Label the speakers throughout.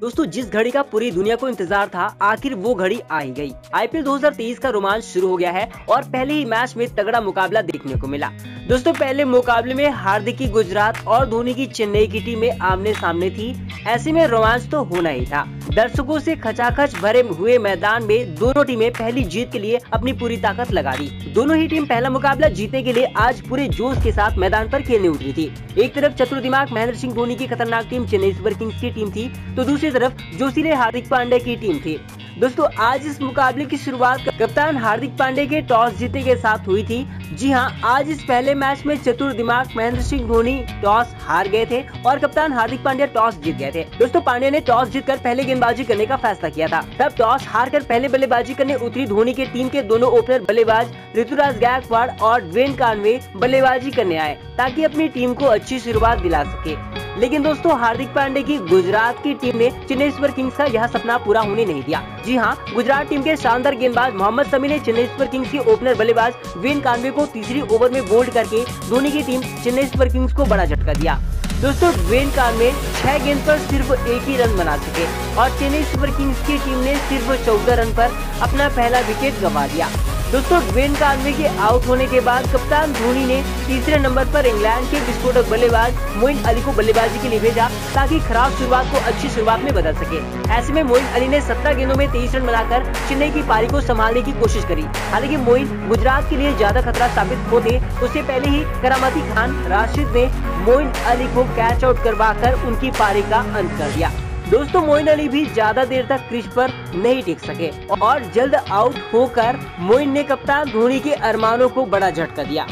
Speaker 1: दोस्तों जिस घड़ी का पूरी दुनिया को इंतजार था, आखिर वो घड़ी आ ही गई। आईपीएल 2023 का रोमांच शुरू हो गया है और पहले ही मैच में तगड़ा मुकाबला देखने को मिला। दोस्तों पहले मुकाबले में हार्दिक की गुजरात और धोनी की चेन्नई की टीम में आमने सामने थी। ऐसे में रोमांच तो होना ही था। दर्शकों से खचाखच भरे हुए मैदान में दोनों टीमें पहली जीत के लिए अपनी पूरी ताकत लगा दी। दोनों ही टीम पहला मुकाबला जीतने के लिए आज पूरे जोश के साथ मैदान पर खेलने उतरी थी। एक तरफ चतुर दिमाग महेंद्र सिंह धोनी की खतरनाक टीम चेन्नई सुपर किंग्स की टीम थी, तो दूसरी तरफ जोशीले हार्दिक पांड्या की टीम थी। दोस्तों आज इस मुकाबले की शुरुआत कप्तान हार्दिक पांड्या के टॉस जीतने के साथ हुई थी। जी हां, आज इस पहले मैच में चतुर दिमाग महेंद्र सिंह धोनी टॉस हार गए थे और कप्तान हार्दिक पांड्या टॉस जीत गए थे। दोस्तों पांड्या ने टॉस जीतकर पहले गेंदबाजी करने का फैसला किया था। तब टॉस हारकर पहले बल्लेबाजी करने उतरी धोनी की टीम के दोनों ओपनर बल्लेबाज ऋतुराज गायकवाड़ और ड्वेन कॉनवे बल्लेबाजी करने आए ताकि अपनी टीम को अच्छी शुरुआत दिला सके। लेकिन दोस्तों हार्दिक पांड्या की गुजरात की टीम ने चेन्नई सुपर किंग्स का यह सपना पूरा होने नहीं दिया। जी हां, गुजरात टीम के शानदार गेंदबाज मोहम्मद शमी ने चेन्नई सुपर किंग्स के ओपनर बल्लेबाज ड्वेन कॉनवे को तीसरी ओवर में बोल्ड करके धोनी की टीम चेन्नई सुपर किंग्स को बड़ा झटका दिया। दोस्तों ड्वेन कॉनवे 6 गेंद पर सिर्फ एक ही रन बना सके और चेन्नई सुपर किंग्स की टीम ने सिर्फ 14 रन पर अपना पहला विकेट गंवा दिया। दोस्तों ड्वेन कॉनवे के आउट होने के बाद कप्तान धोनी ने तीसरे नंबर पर इंग्लैंड के विस्फोटक बल्लेबाज मोइन अली को बल्लेबाजी के लिए भेजा ताकि खराब शुरुआत को अच्छी शुरुआत में बदल सके। ऐसे में मोइन अली ने 17 गेंदों में 23 रन बनाकर चेन्नई की पारी को संभालने की कोशिश करी। हालांकि मोइन गुजरात के लिए ज्यादा खतरा साबित होते उससे पहले ही करामती खान राशिद ने मोइन अली को कैच आउट करवाकर उनकी पारी का अंत कर दिया। दोस्तों मोइन अली भी ज्यादा देर तक क्रीज पर नहीं टिक सके और जल्द आउट होकर मोइन ने कप्तान धोनी के अरमानों को बड़ा झटका दिया।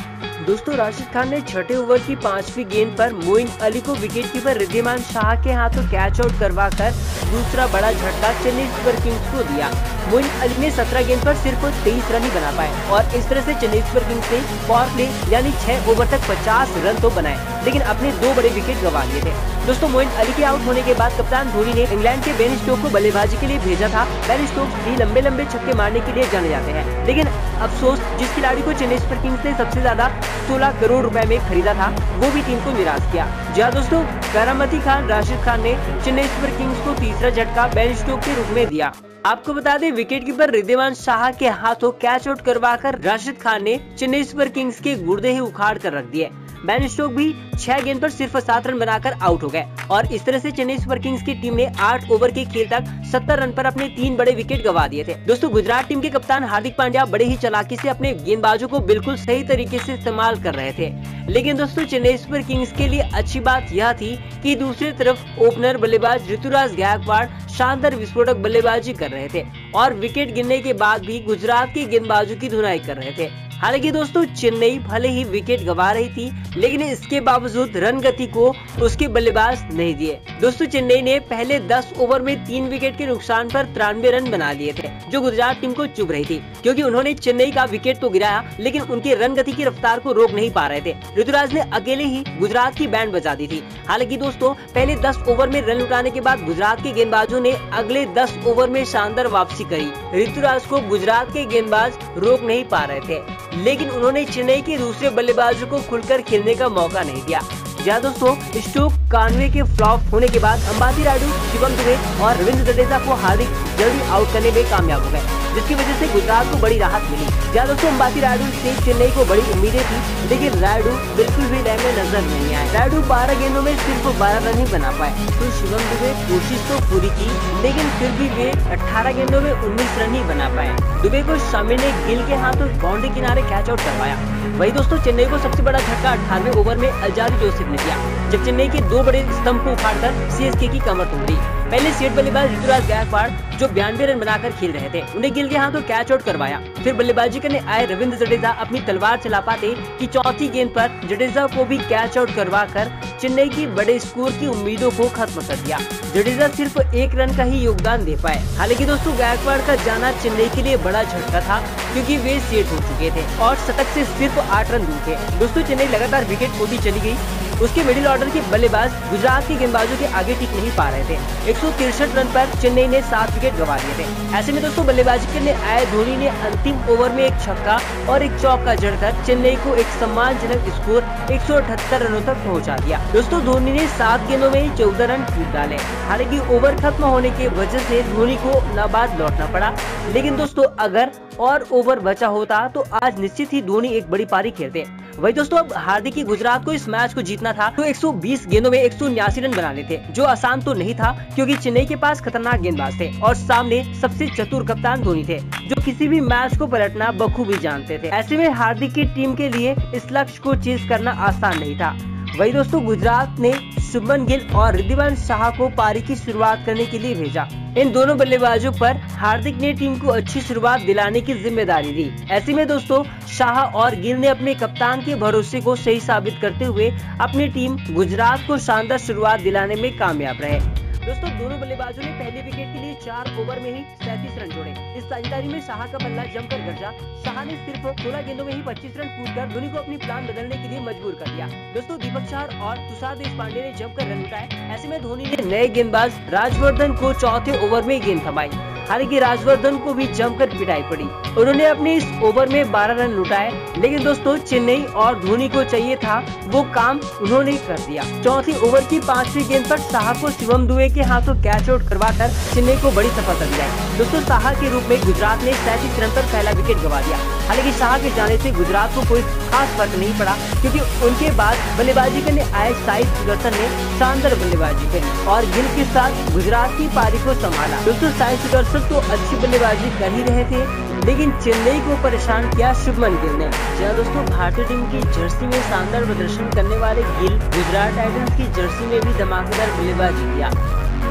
Speaker 1: दोस्तों राशिद खान ने छठे ओवर की 5वीं गेंद पर मोइन अली को विकेटकीपर रिद्धिमान शाह के हाथों कैच आउट करवाकर दूसरा बड़ा झटका चेन्नई सुपर किंग्स को दिया। मोइन अली ने 17 गेंद पर सिर्फ 23 रन ही बना पाए और इस तरह से चेन्नई सुपर किंग्स ने पावर प्ले यानी 6 ओवर तक 50 रन तो बनाए, लेकिन अपने 2 बड़े विकेट गंवा लिए थे। दोस्तों मोइन अली के आउट होने के बाद कप्तान धोनी ने इंग्लैंड के बेन स्टोक्स को बल्लेबाजी के लिए भेजा था। बेन स्टोक्स भी लंबे लंबे छक्के मारने के लिए जाने जाते हैं, लेकिन अफसोस जिस खिलाड़ी को चेन्नई सुपर किंग्स ने सबसे ज्यादा 16 करोड़ रुपए में खरीदा था वो भी टीम को निराश किया। जहाँ दोस्तों करामती खान राशिद खान ने चेन्नई सुपर किंग्स को तीसरा झटका बेन स्टोक्स के रूप में दिया। आपको बता दें विकेटकीपर रिद्धिमान शाह के हाथों कैच आउट करवाकर राशिद खान ने चेन्नई सुपर किंग्स के गुर्दे ही उखाड़ कर रख दिए। बेन स्टोक्स भी 6 गेंद पर सिर्फ 7 रन बनाकर आउट हो गए और इस तरह से चेन्नई सुपर किंग्स की टीम ने 8 ओवर के खेल तक 70 रन पर अपने 3 बड़े विकेट गंवा दिए थे। दोस्तों गुजरात टीम के कप्तान हार्दिक पांड्या बड़े ही चालाकी से अपने गेंदबाजों को बिल्कुल सही तरीके से इस्तेमाल कर रहे थे। लेकिन दोस्तों चेन्नई सुपर किंग्स के लिए अच्छी बात यह थी कि दूसरी तरफ ओपनर बल्लेबाज ऋतुराज गायकवाड़ शानदार विस्फोटक बल्लेबाजी कर रहे थे और विकेट गिरने के बाद भी गुजरात के गेंदबाजों की धुनाई कर रहे थे। हालांकि दोस्तों चेन्नई भले ही विकेट गंवा रही थी, लेकिन इसके बावजूद रन गति को उसके बल्लेबाज नहीं दिए। दोस्तों चेन्नई ने पहले 10 ओवर में 3 विकेट के नुकसान पर 93 रन बना लिए थे, जो गुजरात टीम को चुभ रही थी क्योंकि उन्होंने चेन्नई का विकेट तो गिराया लेकिन उनके रन गति की रफ्तार को रोक नहीं पा रहे थे। ऋतुराज ने अकेले ही गुजरात की बैंड बजा दी थी। हालांकि दोस्तों पहले 10 ओवर में रन उठाने के बाद गुजरात के गेंदबाजों ने अगले 10 ओवर में शानदार वापसी करी। ऋतुराज को गुजरात के गेंदबाज रोक नहीं पा रहे थे, लेकिन उन्होंने चेन्नई के दूसरे बल्लेबाजों को खुलकर खेलने का मौका नहीं दिया। जहाँ दोस्तों स्टोक्स कॉनवे के फ्लॉप होने के बाद अंबाती रायडू, शिवम दुबे और रविंद्र जडेजा को हार्दिक जल्दी आउट करने में कामयाब हो गए, जिसकी वजह से गुजरात को बड़ी राहत मिली। जहाँ दोस्तों अंबाती रायडू से चेन्नई को बड़ी उम्मीदें थी, लेकिन रायडू बिल्कुल भी लय में नजर नहीं आए। रायडू 12 गेंदों में सिर्फ 12 रन ही बना पाए। तो शिवम दुबे कोशिश तो पूरी की, लेकिन फिर भी वे 18 गेंदों में 19 रन ही बना पाए। दुबे को शमी ने गिल के हाथों बाउंड्री किनारे कैच आउट करवाया। वही दोस्तों चेन्नई को सबसे बड़ा झटका 18वें ओवर में अल्जारी जोसेफ ने दिया, जब चेन्नई के 2 बड़े स्तंभ को उखाड़कर सीएसके की कमर तोड़ दी। पहले सेट बल्लेबाज ऋतुराज गायकवाड़ जो 92 रन बनाकर खेल रहे थे, उन्हें गिल के हाथों कैच आउट करवाया। फिर बल्लेबाजी करने आए रविंद्र जडेजा अपनी तलवार चला पाते कि चौथी गेंद पर जडेजा को भी कैच आउट करवाकर चेन्नई की बड़े स्कोर की उम्मीदों को खत्म कर दिया। जडेजा सिर्फ 1 रन का ही योगदान दे पाए। हालांकि दोस्तों गायकवाड़ का जाना चेन्नई के लिए बड़ा झटका था क्योंकि वे सेट हो चुके थे और शतक से सिर्फ 8 रन दूर थे। दोस्तों चेन्नई लगातार विकेट खोती चली गई उसके मिडिल ऑर्डर के बल्लेबाज गुजरात के गेंदबाजों के आगे टिक नहीं पा रहे थे। 163 रन पर चेन्नई ने 7 विकेट गंवा लिए थे। ऐसे में दोस्तों बल्लेबाजी करने आए धोनी ने अंतिम ओवर में एक छक्का और एक चौका जड़कर चेन्नई को एक सम्मानजनक स्कोर 178 रनों तक पहुंचा दिया। दोस्तों धोनी ने 7 गेंदों में ही 14 रन कूद डाले। हालांकि ओवर खत्म होने की वजह से धोनी को नाबाद लौटना पड़ा, लेकिन दोस्तों अगर और ओवर बचा होता तो आज निश्चित ही धोनी एक बड़ी पारी खेलते। वही दोस्तों अब हार्दिक की गुजरात को इस मैच को जीतना था तो 120 गेंदों में 179 रन बनाने थे, जो आसान तो नहीं था क्योंकि चेन्नई के पास खतरनाक गेंदबाज थे और सामने सबसे चतुर कप्तान धोनी थे, जो किसी भी मैच को पलटना बखूबी जानते थे। ऐसे में हार्दिक की टीम के लिए इस लक्ष्य को चेज करना आसान नहीं था। वही दोस्तों गुजरात ने शुभमन गिल और रिद्धिमान शाह को पारी की शुरुआत करने के लिए भेजा। इन दोनों बल्लेबाजों पर हार्दिक ने टीम को अच्छी शुरुआत दिलाने की जिम्मेदारी दी। ऐसे में दोस्तों शाह और गिल ने अपने कप्तान के भरोसे को सही साबित करते हुए अपनी टीम गुजरात को शानदार शुरुआत दिलाने में कामयाब रहे। दोस्तों दोनों बल्लेबाजों ने पहले विकेट के लिए 4 ओवर में ही 37 रन जोड़े। इस साझेदारी में शाह का बल्ला जमकर गरजा। शाह ने सिर्फ 16 गेंदों में ही 25 रन कूदकर धोनी को अपनी प्लान बदलने के लिए मजबूर कर दिया। दोस्तों दीपक चहर और तुषार देशपांडे ने जमकर रन उठाए। ऐसे में धोनी ने नए गेंदबाज राजवर्धन को चौथे ओवर में गेंद थमाई। हालांकि राजवर्धन को भी जमकर पिटाई पड़ी। उन्होंने अपने इस ओवर में 12 रन लुटाए, लेकिन दोस्तों चेन्नई और धोनी को चाहिए था वो काम उन्होंने कर दिया। चौथी ओवर की 5वीं गेंद पर शाह को शिवम दुबे के हाथों कैच आउट करवाकर चेन्नई को बड़ी सफलता दिलाई। दोस्तों शाह के रूप में गुजरात ने 37 रन पर पहला विकेट गंवा दिया। हालांकि शाह के जाने से गुजरात को कोई खास फर्क नहीं पड़ा, क्योंकि उनके बाद बल्लेबाजी करने आए साई सुदर्शन ने शानदार बल्लेबाजी की और गिल के साथ गुजरात की पारी को संभाला। दोस्तों साई सुदर्शन तो अच्छी बल्लेबाजी कर ही रहे थे, लेकिन चेन्नई को परेशान किया शुभमन गिल ने। जहाँ दोस्तों भारतीय टीम की जर्सी में शानदार प्रदर्शन करने वाले गिल गुजरात टाइटंस की जर्सी में भी धमाकेदार बल्लेबाजी किया।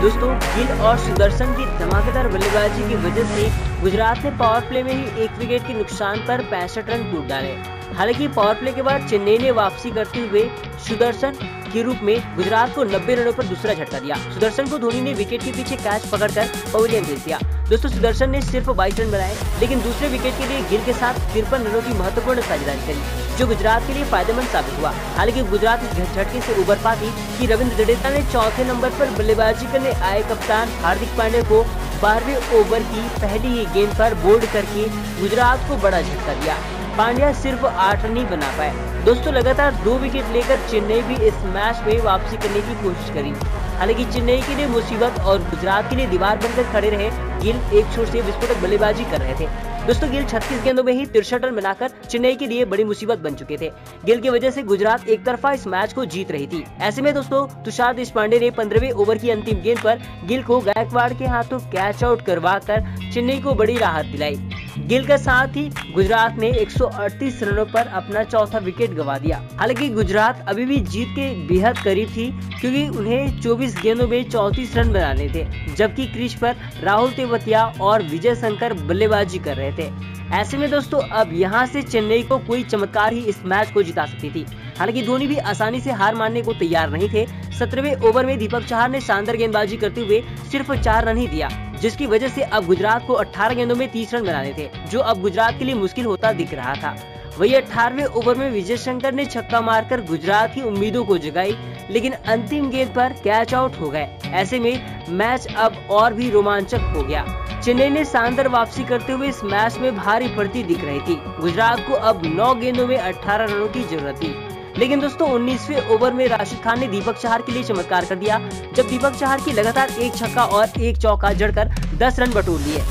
Speaker 1: दोस्तों गिल और सुदर्शन की धमाकेदार बल्लेबाजी की वजह से गुजरात ने पावर प्ले में ही 1 विकेट के नुकसान पर 65 रन कूद डाले। हालांकि पावर प्ले के बाद चेन्नई ने वापसी करते हुए सुदर्शन के रूप में गुजरात को 90 रनों पर दूसरा झटका दिया। सुदर्शन को धोनी ने विकेट के पीछे कैच पकड़कर पवेलियन भेज दिया। दोस्तों सुदर्शन ने सिर्फ 22 रन बनाए, लेकिन दूसरे विकेट के लिए गिल के साथ 53 रनों की महत्वपूर्ण साझेदारी करी, जो गुजरात के लिए फायदेमंद साबित हुआ। हालांकि गुजरात इस झटके से उबर पाती कि रविंद्र जडेजा ने चौथे नंबर पर बल्लेबाजी करने आए कप्तान हार्दिक पांड्या को 12वें ओवर की पहली ही गेंद पर बोल्ड करके गुजरात को बड़ा झटका दिया। पांड्या सिर्फ 8 रन ही बना पाए। दोस्तों लगातार 2 विकेट लेकर चेन्नई भी इस मैच में वापसी करने की कोशिश करी। हालांकि चेन्नई के लिए मुसीबत और गुजरात के लिए दीवार बनकर खड़े रहे गिल एक छोर से विस्फोटक बल्लेबाजी कर रहे थे। दोस्तों गिल 36 गेंदों में ही 63 रन बनाकर चेन्नई के लिए बड़ी मुसीबत बन चुके थे। गिल की वजह से गुजरात एक तरफा इस मैच को जीत रही थी। ऐसे में दोस्तों तुषार देशपांडे ने 15वें ओवर की अंतिम गेंद पर गिल को गायकवाड़ के हाथों कैच आउट करवाकर चेन्नई को बड़ी राहत दिलाई। गिल के साथ ही गुजरात ने 138 रनों पर अपना चौथा विकेट गंवा दिया। हालांकि गुजरात अभी भी जीत के बेहद करीब थी, क्योंकि उन्हें 24 गेंदों में 34 रन बनाने थे, जबकि क्रीज पर राहुल तेवतिया और विजय शंकर बल्लेबाजी कर रहे थे। ऐसे में दोस्तों अब यहां से चेन्नई को कोई चमत्कार ही इस मैच को जिता सकती थी। हालांकि धोनी भी आसानी से हार मानने को तैयार नहीं थे। 17वें ओवर में दीपक चहर ने शानदार गेंदबाजी करते हुए सिर्फ 4 रन ही दिया, जिसकी वजह से अब गुजरात को 18 गेंदों में 30 रन बनाने थे, जो अब गुजरात के लिए मुश्किल होता दिख रहा था। वही 18वें ओवर में विजय शंकर ने छक्का मारकर गुजरात की उम्मीदों को जगाई, लेकिन अंतिम गेंद पर कैच आउट हो गए। ऐसे में मैच अब और भी रोमांचक हो गया। चेन्नई ने शानदार वापसी करते हुए इस मैच में भारी पड़ती दिख रही थी। गुजरात को अब 9 गेंदों में 18 रनों की जरूरत थी, लेकिन दोस्तों 19वें ओवर में राशिद खान ने दीपक चहर के लिए चमत्कार कर दिया, जब दीपक चहर की लगातार एक छक्का और एक चौका जड़कर 10 रन बटोर लिए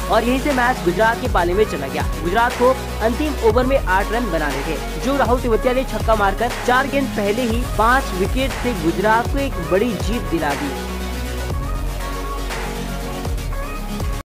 Speaker 1: और यहीं से मैच गुजरात के पाले में चला गया। गुजरात को अंतिम ओवर में 8 रन बनाने थे, जो राहुल तेवतिया ने छक्का मारकर 4 गेंद पहले ही 5 विकेट से गुजरात को एक बड़ी जीत दिला दी।